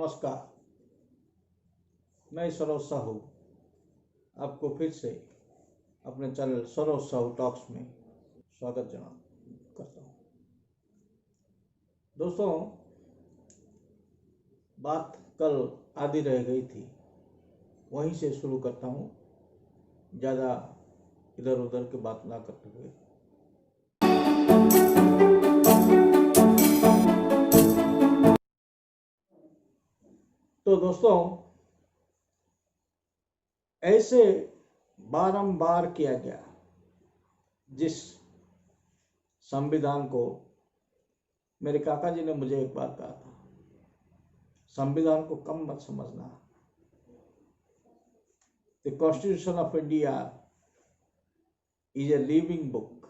नमस्कार। मैं सरोज साहू आपको फिर से अपने चैनल सरोज साहू टॉक्स में स्वागत करता हूँ। दोस्तों, बात कल आधी रह गई थी, वहीं से शुरू करता हूँ, ज़्यादा इधर उधर की बात ना करते हुए। तो दोस्तों, ऐसे बारंबार किया गया जिस संविधान को मेरे काका जी ने मुझे एक बार कहा था, संविधान को कम मत समझना। The constitution of India is a living book.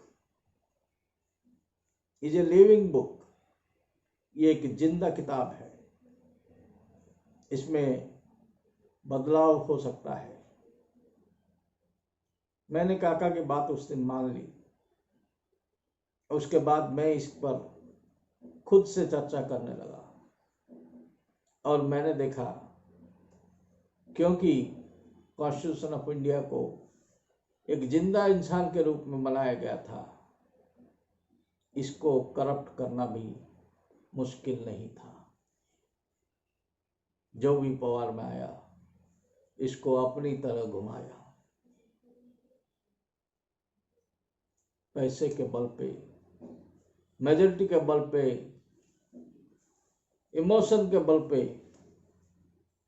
ये एक जिंदा किताब है। इसमें बदलाव हो सकता है। मैंने काका की बात उस दिन मान ली। उसके बाद मैं इस पर खुद से चर्चा करने लगा और मैंने देखा, क्योंकि कॉन्स्टिट्यूशन ऑफ इंडिया को एक जिंदा इंसान के रूप में बनाया गया था, इसको करप्ट करना भी मुश्किल नहीं था। जो भी पावर में आया, इसको अपनी तरह घुमाया। पैसे के बल पे, मेजॉरिटी के बल पे, इमोशन के बल पे,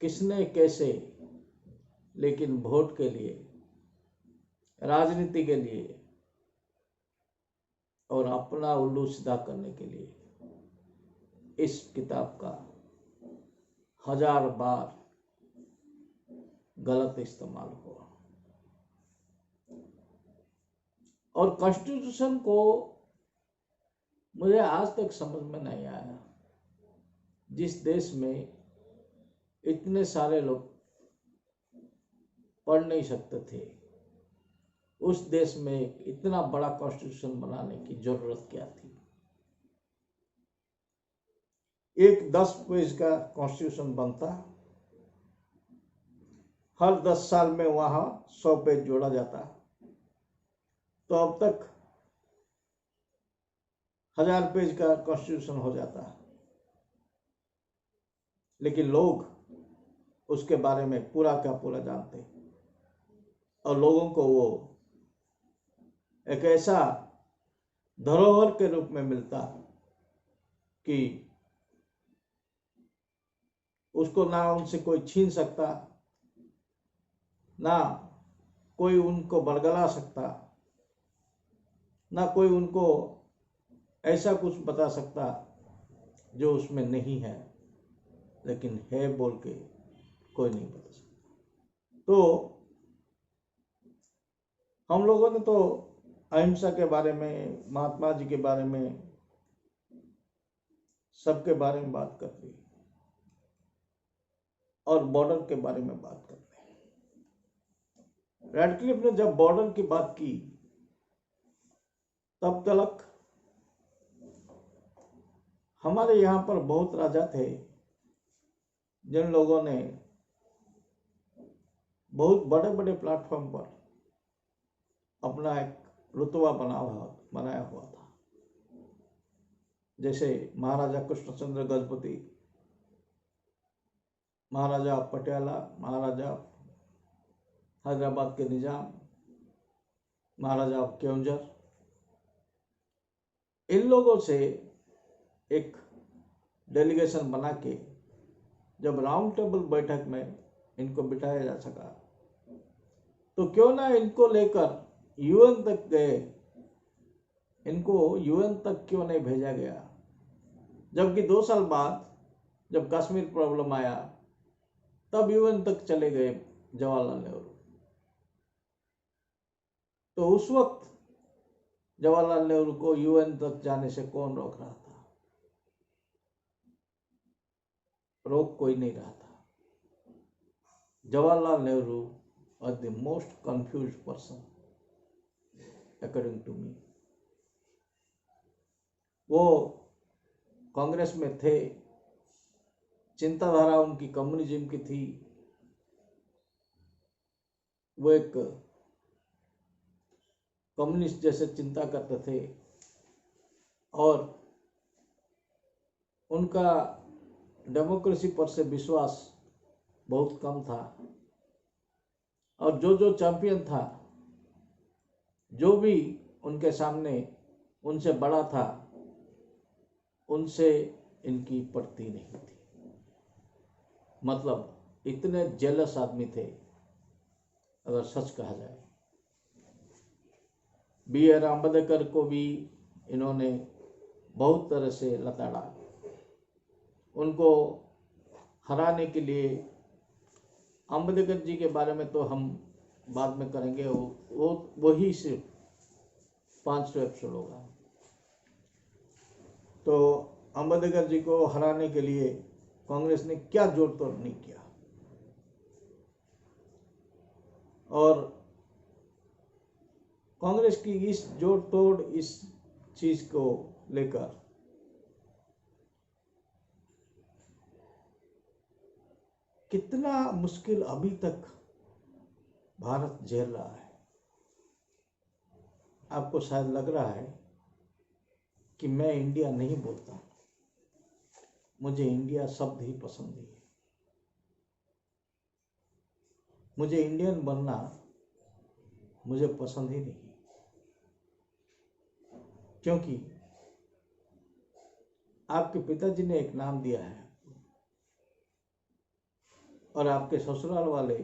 किसने कैसे, लेकिन वोट के लिए, राजनीति के लिए और अपना उल्लू सीधा करने के लिए इस किताब का 1000 बार गलत इस्तेमाल हुआ। और कॉन्स्टिट्यूशन को मुझे आज तक समझ में नहीं आया, जिस देश में इतने सारे लोग पढ़ नहीं सकते थे, उस देश में इतना बड़ा कॉन्स्टिट्यूशन बनाने की जरूरत क्या थी। एक 10 पेज का कॉन्स्टिट्यूशन बनता, हर 10 साल में वहां 100 पेज जोड़ा जाता, तो अब तक 1000 पेज का कॉन्स्टिट्यूशन हो जाता। लेकिन लोग उसके बारे में पूरा का पूरा जानते और लोगों को वो एक ऐसा धरोहर के रूप में मिलता कि उसको ना उनसे कोई छीन सकता, ना कोई उनको बरगला सकता, ना कोई उनको ऐसा कुछ बता सकता जो उसमें नहीं है, लेकिन है बोल के कोई नहीं बता सकता। तो हम लोगों ने तो अहिंसा के बारे में, महात्मा जी के बारे में, सबके बारे में बात कर ली और बॉर्डर के बारे में बात करते हैं। रैडक्लिफ ने जब बॉर्डर की बात की, तब तक हमारे यहाँ पर बहुत राजा थे जिन लोगों ने बहुत बड़े बड़े प्लेटफॉर्म पर अपना एक रुतबा बनाया हुआ था। जैसे महाराजा कृष्णचंद्र गजपति, महाराजा पटियाला, महाराजा हैदराबाद के निजाम, महाराजा केवंझर, इन लोगों से एक डेलीगेशन बना के जब राउंड टेबल बैठक में इनको बिठाया जा सका, तो क्यों ना इनको लेकर यूएन तक गए। इनको यूएन तक क्यों नहीं भेजा गया, जबकि 2 साल बाद जब कश्मीर प्रॉब्लम आया तब यूएन तक चले गए जवाहरलाल नेहरू। तो उस वक्त जवाहरलाल नेहरू को यूएन तक जाने से कौन रोक रहा था? रोक कोई नहीं रहा था। Jawaharlal Nehru was the most confused person according to me. वो कांग्रेस में थे, चिंताधारा उनकी कम्युनिज्म की थी, वो एक कम्युनिस्ट जैसे चिंता करते थे और उनका डेमोक्रेसी पर से विश्वास बहुत कम था। और जो चैंपियन था, जो भी उनके सामने उनसे बड़ा था, उनसे इनकी पड़ती नहीं थी। मतलब इतने जेलस आदमी थे, अगर सच कहा जाए। B.R. अम्बेडकर को भी इन्होंने बहुत तरह से लताड़ा। उनको हराने के लिए, अम्बेडकर जी के बारे में तो हम बाद में करेंगे, वही सिर्फ 5 एपिसोड होगा। तो अम्बेडकर जी को हराने के लिए कांग्रेस ने क्या जोड़ तोड़ नहीं किया। और कांग्रेस की इस जोड़ तोड़, इस चीज को लेकर कितना मुश्किल अभी तक भारत झेल रहा है। आपको शायद लग रहा है कि मैं इंडिया नहीं बोलता, मुझे इंडिया शब्द ही पसंद नहीं है। मुझे इंडियन बनना मुझे पसंद ही नहीं, क्योंकि आपके पिताजी ने एक नाम दिया है और आपके ससुराल वाले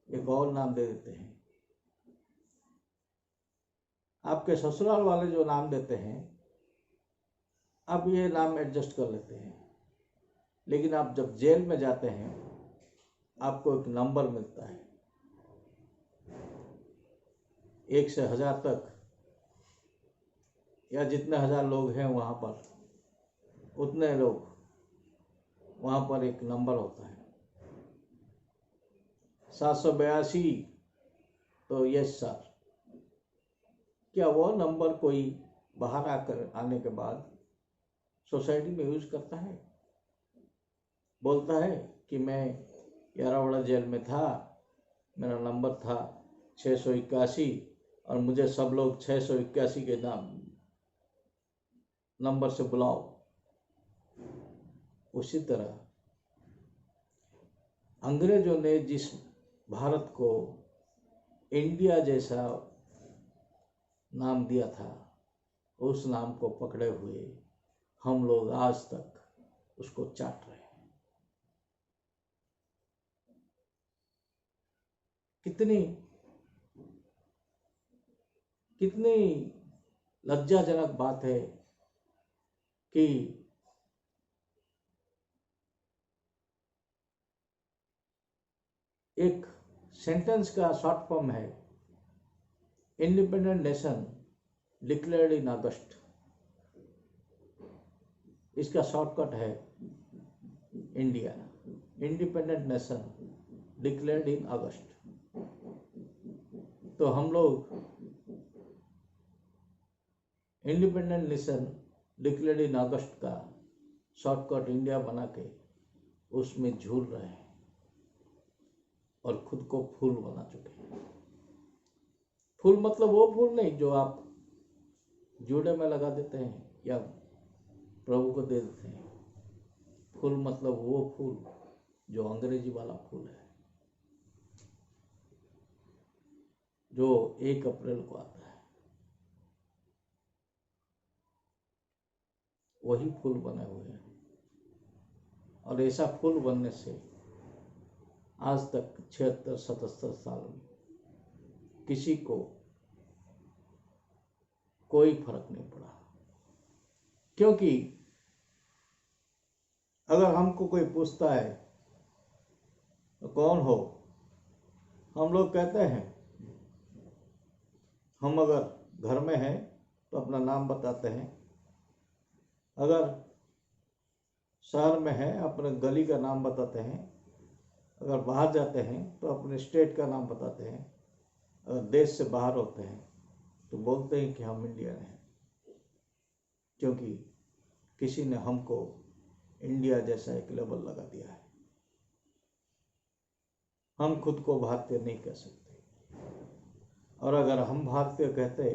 एक और नाम दे देते हैं। आपके ससुराल वाले जो नाम देते हैं, आप ये नाम एडजस्ट कर लेते हैं, लेकिन आप जब जेल में जाते हैं, आपको एक नंबर मिलता है, 1 से 1000 तक, या जितने 1000 लोग हैं वहाँ पर, उतने लोग वहाँ पर एक नंबर होता है। 782 तो यस सर। क्या वो नंबर कोई बाहर आने के बाद सोसाइटी में यूज करता है? बोलता है कि मैं यारावाड़ा जेल में था, मेरा नंबर था 681 और मुझे सब लोग 681 के नंबर से बुलाओ। उसी तरह अंग्रेजों ने जिस भारत को इंडिया जैसा नाम दिया था, उस नाम को पकड़े हुए हम लोग आज तक उसको चाट रहे हैं। कितनी लज्जाजनक बात है कि एक सेंटेंस का शॉर्ट फॉर्म है independent nation declared in August. इसका शॉर्टकट है India, independent nation declared in August. तो हम लोग independent nation declared in August का शॉर्टकट इंडिया बना के उसमें झूल रहे हैं और खुद को फूल बना चुके हैं। फूल मतलब वो फूल नहीं जो आप जोड़े में लगा देते हैं या प्रभु को दे देते हैं। फूल मतलब वो फूल जो अंग्रेजी वाला फूल है, जो 1 अप्रैल को आता है। वही फूल बने हुए हैं और ऐसा फूल बनने से आज तक 76-77 साल में किसी को कोई फर्क नहीं पड़ा। क्योंकि अगर हमको कोई पूछता है तो कौन हो, हम लोग कहते हैं, हम अगर घर में हैं तो अपना नाम बताते हैं, अगर शहर में है अपने गली का नाम बताते हैं, अगर बाहर जाते हैं तो अपने स्टेट का नाम बताते हैं, अगर देश से बाहर होते हैं तो बोलते हैं कि हम इंडियन हैं, क्योंकि किसी ने हमको इंडिया जैसा एक लेबल लगा दिया है। हम खुद को भारतीय नहीं कह सकते, और अगर हम भारतीय कहते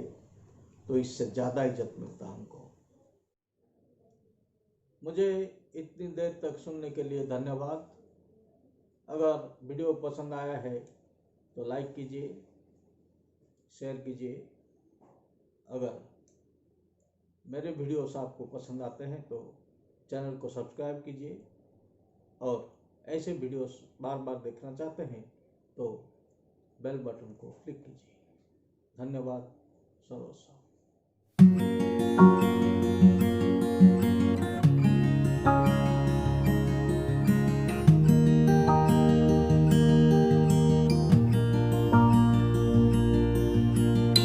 तो इससे ज़्यादा इज्जत मिलता हमको। मुझे इतनी देर तक सुनने के लिए धन्यवाद। अगर वीडियो पसंद आया है तो लाइक कीजिए, शेयर कीजिए। अगर मेरे वीडियोस आपको पसंद आते हैं तो चैनल को सब्सक्राइब कीजिए, और ऐसे वीडियोस बार बार देखना चाहते हैं तो बेल बटन को क्लिक कीजिए। धन्यवाद सर्वस्व।